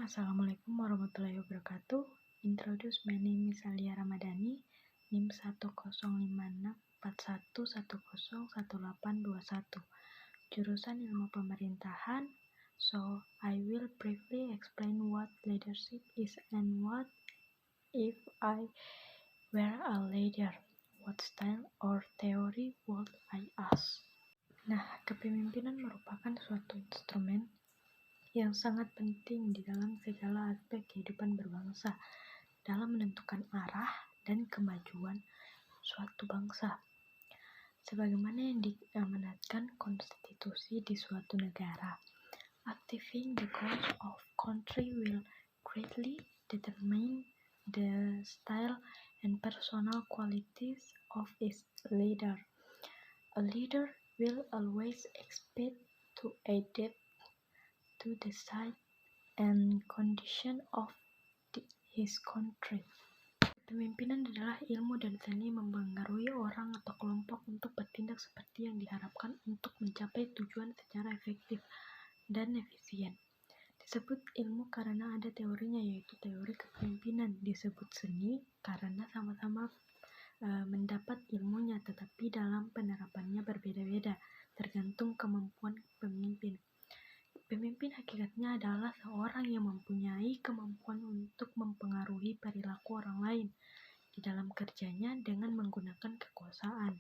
Assalamualaikum warahmatullahi wabarakatuh. Introduce, my name is Alia Ramadhani, NIM 1054141101821. Jurusan Ilmu Pemerintahan. So, I will briefly explain what leadership is and what if I were a leader. What style or theory would I ask? Nah, kepemimpinan merupakan suatu instrumen yang sangat penting di dalam segala aspek kehidupan berbangsa dalam menentukan arah dan kemajuan suatu bangsa. Sebagaimana yang diamanatkan konstitusi di suatu negara, achieving the goals of country will greatly determine the style and personal qualities of its leader. A leader will always expect to adapt to the size and condition of his country. Kepemimpinan adalah ilmu dan seni mempengaruhi orang atau kelompok untuk bertindak seperti yang diharapkan untuk mencapai tujuan secara efektif dan efisien. Disebut ilmu karena ada teorinya, yaitu teori kepemimpinan. Disebut seni karena sama-sama mendapat ilmunya, tetapi dalam penerapannya berbeda-beda, tergantung kemampuan pemimpin. Pemimpin hakikatnya adalah seorang yang mempunyai kemampuan untuk mempengaruhi perilaku orang lain di dalam kerjanya dengan menggunakan kekuasaan.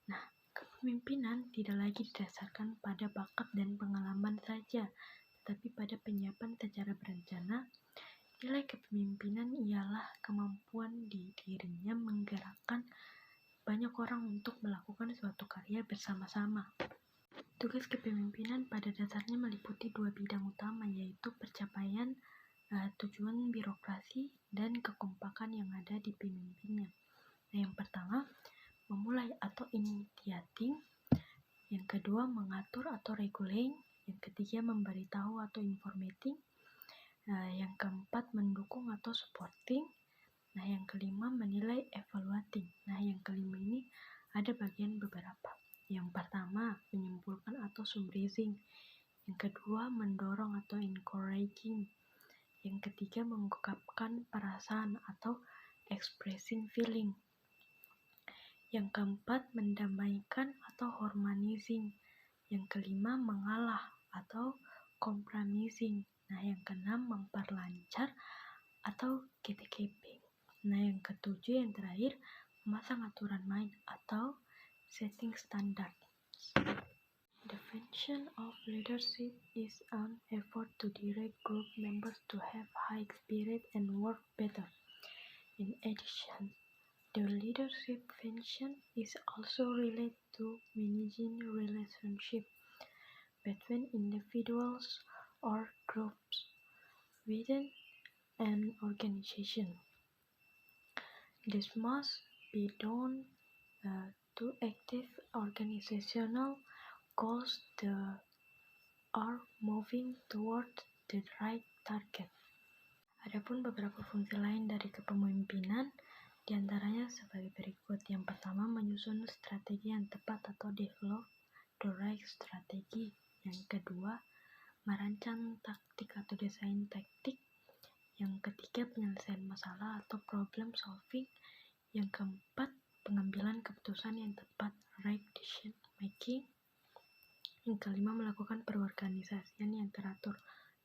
Nah, kepemimpinan tidak lagi didasarkan pada bakat dan pengalaman saja, tetapi pada penyiapan secara berencana. Nilai kepemimpinan ialah kemampuan di dirinya menggerakkan banyak orang untuk melakukan suatu karya bersama-sama. Tugas kepemimpinan pada dasarnya meliputi dua bidang utama, yaitu pencapaian tujuan birokrasi dan kekompakan yang ada di pemimpinnya. Nah, yang pertama, memulai atau initiating. Yang kedua, mengatur atau regulating. Yang ketiga, memberitahu atau informating. Yang keempat, mendukung atau supporting. Nah, yang kelima, menilai evaluating. Nah, yang kelima ini ada bagian beberapa. Yang pertama, menyimpulkan atau summarizing. Yang kedua, mendorong atau encouraging. Yang ketiga, mengungkapkan perasaan atau expressing feeling. Yang keempat, mendamaikan atau harmonizing. Yang kelima, mengalah atau compromising. Nah, yang keenam, memperlancar atau gatekeeping. Nah, yang ketujuh, yang terakhir, memasang aturan main atau setting standards. The function of leadership is an effort to direct group members to have high spirit and work better. In addition, the leadership function is also related to managing relationships between individuals or groups within an organization. This must be done to achieve organizational goals that are moving toward the right target. Adapun beberapa fungsi lain dari kepemimpinan, diantaranya sebagai berikut. Yang pertama, menyusun strategi yang tepat atau develop the right strategy. Yang kedua, merancang taktik atau desain taktik. Yang ketiga, penyelesaian masalah atau problem solving. Yang keempat, pengambilan keputusan yang tepat, right decision making. Yang kelima, melakukan perorganisasian yang teratur,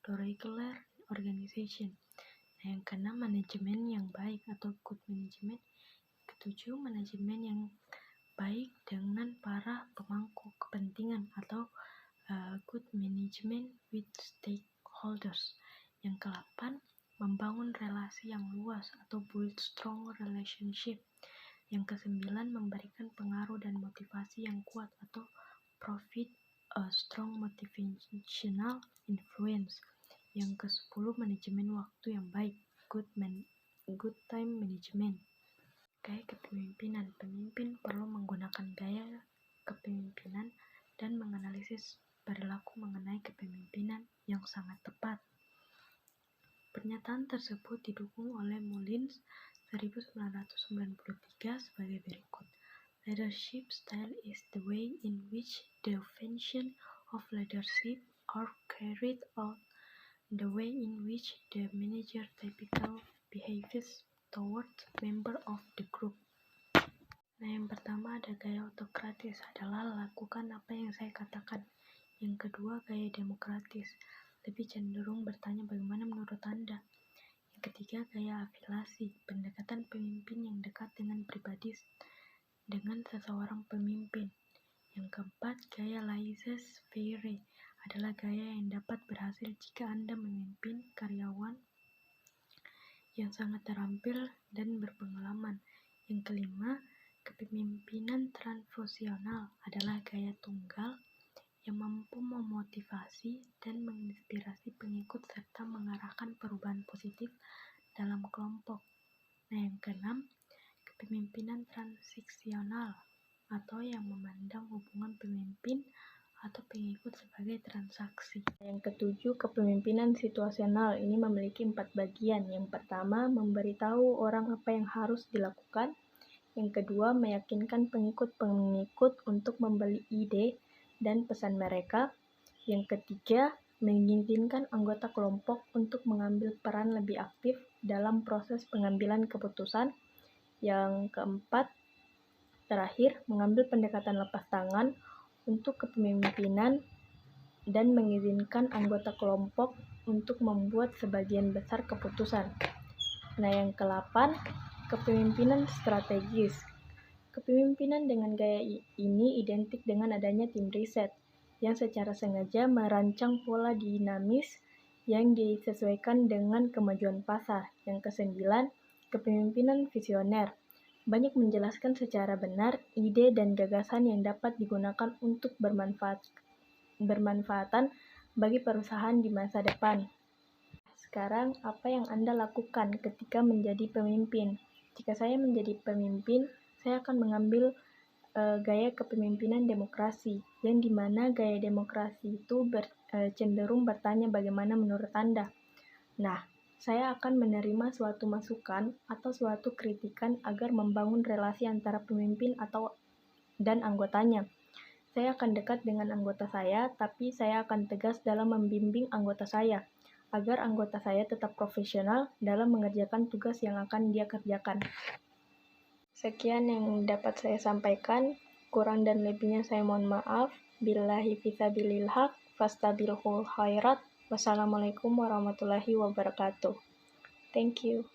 the regular organization. Nah, yang keenam, manajemen yang baik atau good management. Ketujuh, manajemen yang baik dengan para pemangku kepentingan atau good management with stakeholders. Yang ke-8, membangun relasi yang luas atau build strong relationship. Yang ke-9, memberikan pengaruh dan motivasi yang kuat atau provide a strong motivational influence. Yang ke-10, manajemen waktu yang baik, good time management. Gaya kepemimpinan. Pemimpin perlu menggunakan gaya kepemimpinan dan menganalisis perilaku mengenai kepemimpinan yang sangat tepat. Pernyataan tersebut didukung oleh Mullins 1993 sebagai berikut. Leadership style is the way in which the function of leadership are carried out the way in which the manager typically behaves towards member of the group. Nah, yang pertama ada gaya autokratis, adalah lakukan apa yang saya katakan. Yang kedua, gaya demokratis, lebih cenderung bertanya bagaimana menurut Anda. Yang ketiga, gaya afiliasi, pendekatan pemimpin yang dekat dengan pribadi dengan seseorang pemimpin. Yang keempat, gaya laissez-faire, adalah gaya yang dapat berhasil jika Anda memimpin karyawan yang sangat terampil dan berpengalaman. Yang kelima, kepemimpinan transfusional, adalah gaya tunggal yang mampu memotivasi dan menginspirasi pengikut serta mengarahkan perubahan positif dalam kelompok. Nah, yang keenam, kepemimpinan transisional, atau yang memandang hubungan pemimpin atau pengikut sebagai transaksi. Yang ketujuh, kepemimpinan situasional. Ini memiliki 4 bagian. Yang pertama, memberitahu orang apa yang harus dilakukan. Yang kedua, meyakinkan pengikut-pengikut untuk membeli ide dan pesan mereka. Yang ketiga, mengizinkan anggota kelompok untuk mengambil peran lebih aktif dalam proses pengambilan keputusan. Yang keempat, terakhir, mengambil pendekatan lepas tangan untuk kepemimpinan dan mengizinkan anggota kelompok untuk membuat sebagian besar keputusan. Nah, yang ke-8, kepemimpinan strategis. Kepemimpinan dengan gaya ini identik dengan adanya tim riset yang secara sengaja merancang pola dinamis yang disesuaikan dengan kemajuan pasar. Yang ke-9, kepemimpinan visioner. Banyak menjelaskan secara benar ide dan gagasan yang dapat digunakan untuk bermanfaatan bagi perusahaan di masa depan. Sekarang, apa yang Anda lakukan ketika menjadi pemimpin? Jika saya menjadi pemimpin, saya akan mengambil gaya kepemimpinan demokrasi, yang dimana gaya demokrasi itu cenderung bertanya bagaimana menurut Anda. Nah, saya akan menerima suatu masukan atau suatu kritikan agar membangun relasi antara pemimpin dan anggotanya. Saya akan dekat dengan anggota saya, tapi saya akan tegas dalam membimbing anggota saya, agar anggota saya tetap profesional dalam mengerjakan tugas yang akan dia kerjakan. Sekian yang dapat saya sampaikan, kurang dan lebihnya saya mohon maaf. Billahi fisabilil haq, fastabilhul khairat. Wassalamualaikum warahmatullahi wabarakatuh. Thank you.